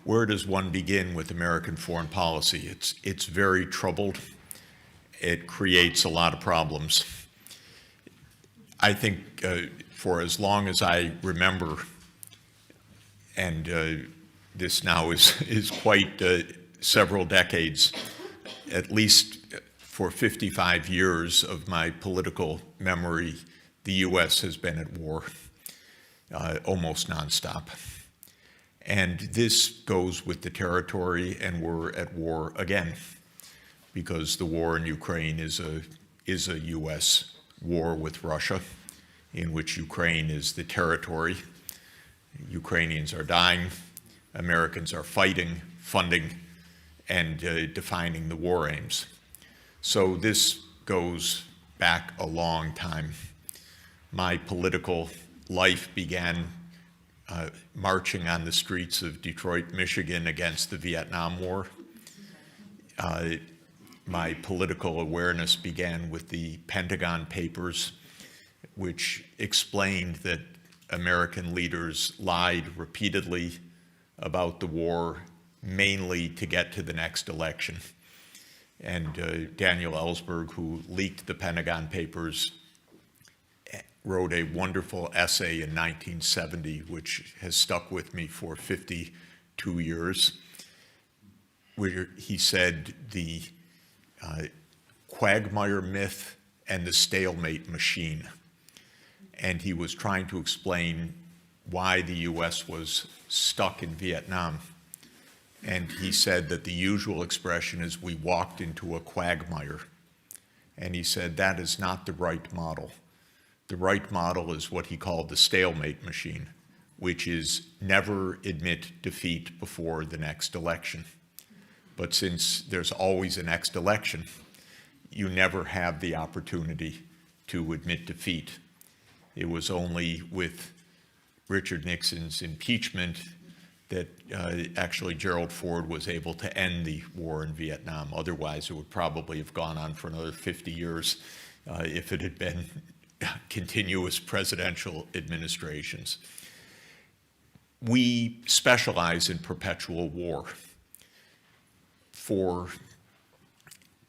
Where does one begin with American foreign policy? It's very troubled. It creates a lot of problems. I think for as long as I remember, and this now is quite several decades, at least for 55 years of my political memory, the U.S. has been at war, almost nonstop. And this goes with the territory, and we're at war again, because the war in Ukraine is a U.S. war with Russia, in which Ukraine is the territory. Ukrainians are dying, Americans are fighting, funding, and defining the war aims. So this goes back a long time. My political life began marching on the streets of Detroit, Michigan against the Vietnam War. My political awareness began with the Pentagon Papers, which explained that American leaders lied repeatedly about the war, mainly to get to the next election. And Daniel Ellsberg, who leaked the Pentagon Papers, wrote a wonderful essay in 1970, which has stuck with me for 52 years, where he said the quagmire myth and the stalemate machine. And he was trying to explain why the U.S. was stuck in Vietnam. And he said that the usual expression is, we walked into a quagmire. And he said that is not the right model. The right model is what he called the stalemate machine, which is never admit defeat before the next election. But since there's always a next election, you never have the opportunity to admit defeat. It was only with Richard Nixon's impeachment that actually Gerald Ford was able to end the war in Vietnam. Otherwise, it would probably have gone on for another 50 years if it had been continuous presidential administrations. We specialize in perpetual war for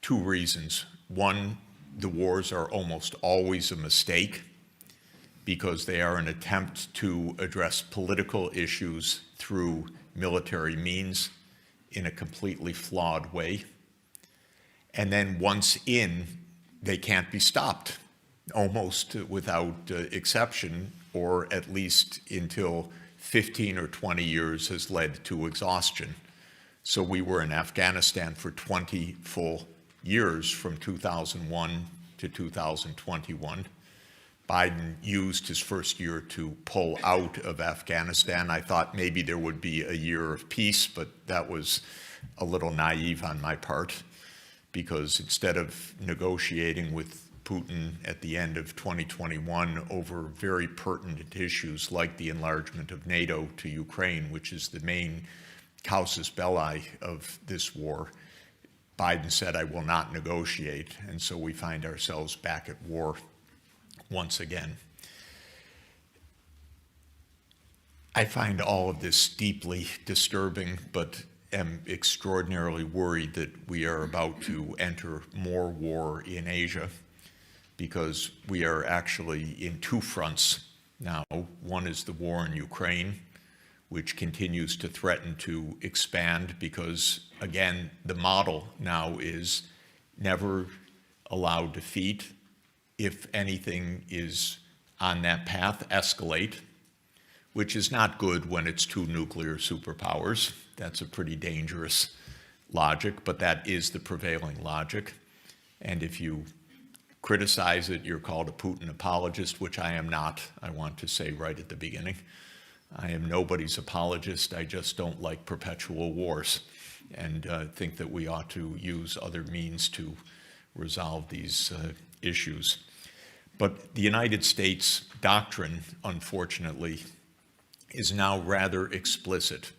two reasons. One, the wars are almost always a mistake because they are an attempt to address political issues through military means in a completely flawed way. And then once in, they can't be stopped, almost without exception, or at least until 15 or 20 years has led to exhaustion. So we were in Afghanistan for 20 full years, from 2001 to 2021. Biden used his first year to pull out of Afghanistan. I thought maybe there would be a year of peace, but that was a little naive on my part, because instead of negotiating with Putin at the end of 2021 over very pertinent issues like the enlargement of NATO to Ukraine, which is the main casus belli of this war, Biden said, I will not negotiate. And so we find ourselves back at war once again. I find all of this deeply disturbing, but am extraordinarily worried that we are about to enter more war in Asia, because we are actually in two fronts now. One is the war in Ukraine, which continues to threaten to expand because, again, the model now is never allow defeat. If anything is on that path, escalate, which is not good when it's two nuclear superpowers. That's a pretty dangerous logic, but that is the prevailing logic. And if you criticize it, you're called a Putin apologist, which I am not, I want to say right at the beginning. I am nobody's apologist. I just don't like perpetual wars and think that we ought to use other means to resolve these issues. But the United States doctrine, unfortunately, is now rather explicit,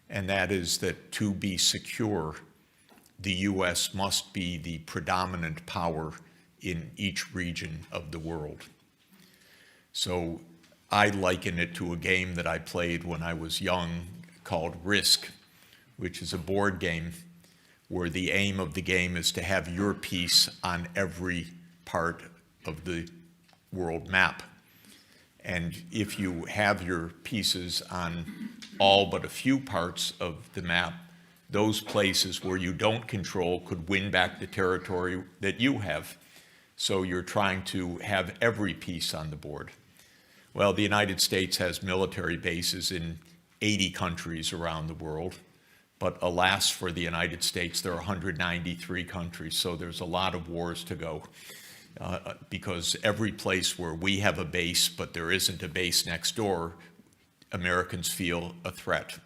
and that is that to be secure, the U.S. must be the predominant power in each region of the world. So I liken it to a game that I played when I was young called Risk, which is a board game where the aim of the game is to have your piece on every part of the world map. And if you have your pieces on all but a few parts of the map, those places where you don't control could win back the territory that you have. So you're trying to have every piece on the board. Well, the United States has military bases in 80 countries around the world. But alas, for the United States, there are 193 countries, so there's a lot of wars to go. Because every place where we have a base, but there isn't a base next door, Americans feel a threat,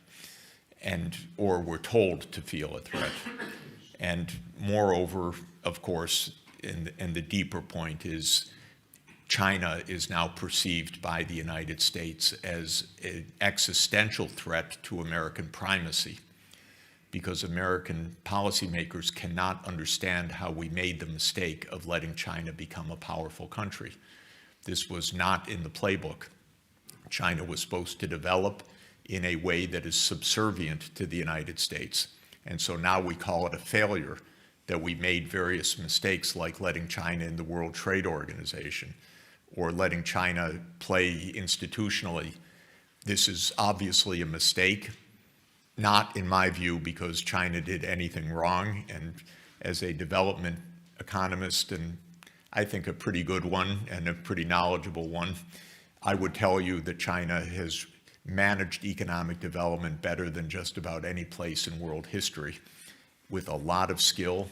or we're told to feel a threat. And moreover, of course, and the deeper point is, China is now perceived by the United States as an existential threat to American primacy, because American policymakers cannot understand how we made the mistake of letting China become a powerful country. This was not in the playbook. China was supposed to develop in a way that is subservient to the United States. And so now we call it a failure that we made various mistakes, like letting China in the World Trade Organization or letting China play institutionally. This is obviously a mistake. Not, in my view, because China did anything wrong. And as a development economist, and I think a pretty good one and a pretty knowledgeable one, I would tell you that China has managed economic development better than just about any place in world history, with a lot of skill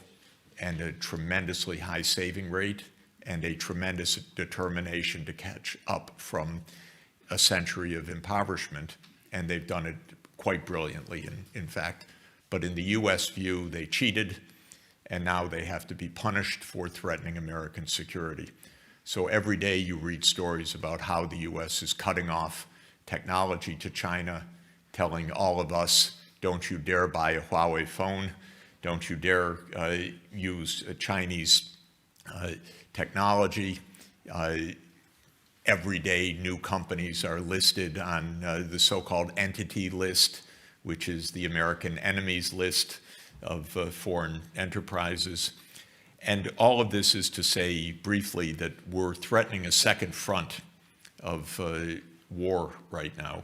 and a tremendously high saving rate and a tremendous determination to catch up from a century of impoverishment. And they've done it quite brilliantly, in fact. But in the US view, they cheated, and now they have to be punished for threatening American security. So every day you read stories about how the US is cutting off technology to China, telling all of us, don't you dare buy a Huawei phone, don't you dare use Chinese technology. Every day, new companies are listed on the so-called entity list, which is the American enemies list of foreign enterprises. And all of this is to say briefly that we're threatening a second front of war right now.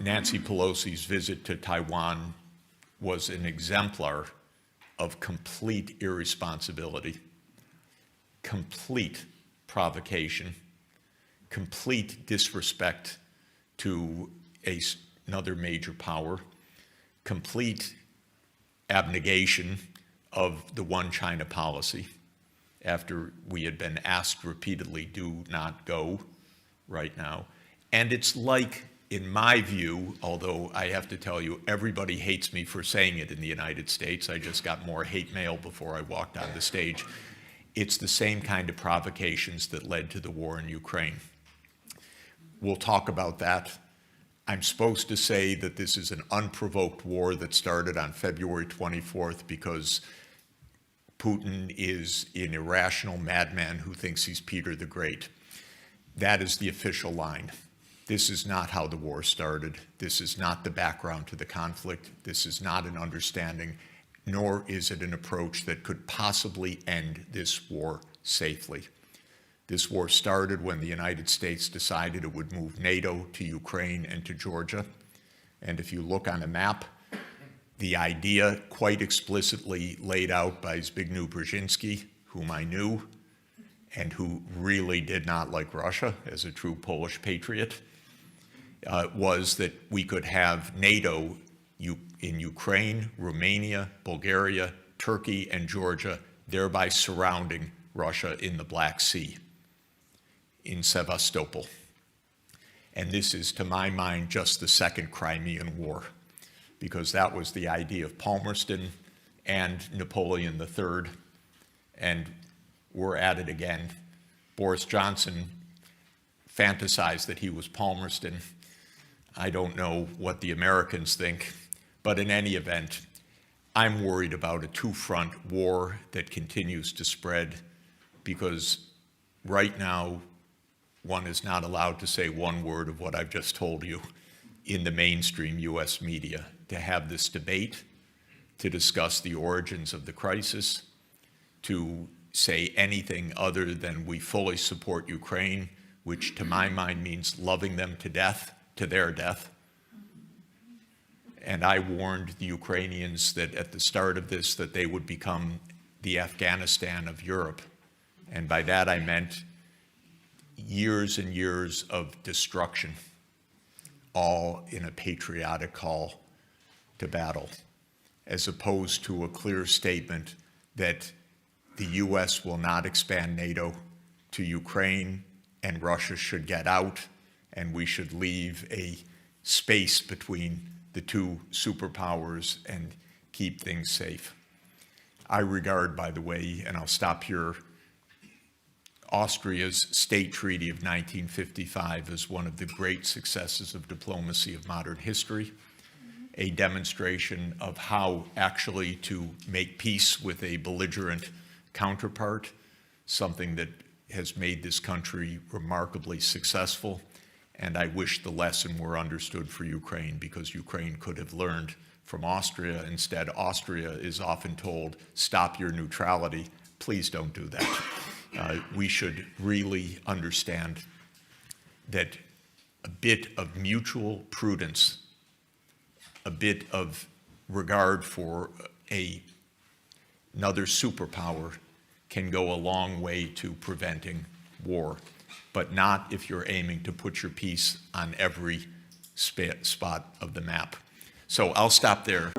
Nancy Pelosi's visit to Taiwan was an exemplar of complete irresponsibility, complete provocation, complete disrespect to another major power, complete abnegation of the one China policy after we had been asked repeatedly, do not go right now. And it's like, in my view, although I have to tell you, everybody hates me for saying it in the United States. I just got more hate mail before I walked on the stage. It's the same kind of provocations that led to the war in Ukraine. We'll talk about that. I'm supposed to say that this is an unprovoked war that started on February 24th because Putin is an irrational madman who thinks he's Peter the Great. That is the official line. This is not how the war started. This is not the background to the conflict. This is not an understanding, nor is it an approach that could possibly end this war safely. This war started when the United States decided it would move NATO to Ukraine and to Georgia. And if you look on a map, the idea quite explicitly laid out by Zbigniew Brzezinski, whom I knew, and who really did not like Russia as a true Polish patriot, was that we could have NATO in Ukraine, Romania, Bulgaria, Turkey, and Georgia, thereby surrounding Russia in the Black Sea, in Sevastopol. And this is, to my mind, just the Second Crimean War, because that was the idea of Palmerston and Napoleon III, and we're at it again. Boris Johnson fantasized that he was Palmerston. I don't know what the Americans think, but in any event, I'm worried about a two-front war that continues to spread, because right now, one is not allowed to say one word of what I've just told you in the mainstream US media to have this debate, to discuss the origins of the crisis, to say anything other than we fully support Ukraine, which to my mind means loving them to death, to their death. And I warned the Ukrainians that at the start of this, that they would become the Afghanistan of Europe. And by that I meant years and years of destruction, all in a patriotic call to battle, as opposed to a clear statement that the US will not expand NATO to Ukraine and Russia should get out and we should leave a space between the two superpowers and keep things safe. I regard, by the way, and I'll stop here, Austria's State Treaty of 1955 as one of the great successes of diplomacy of modern history, a demonstration of how actually to make peace with a belligerent counterpart, something that has made this country remarkably successful. And I wish the lesson were understood for Ukraine, because Ukraine could have learned from Austria. Instead, Austria is often told, stop your neutrality. Please don't do that. We should really understand that a bit of mutual prudence, a bit of regard for another superpower can go a long way to preventing war, but not if you're aiming to put your piece on every spot of the map. So I'll stop there.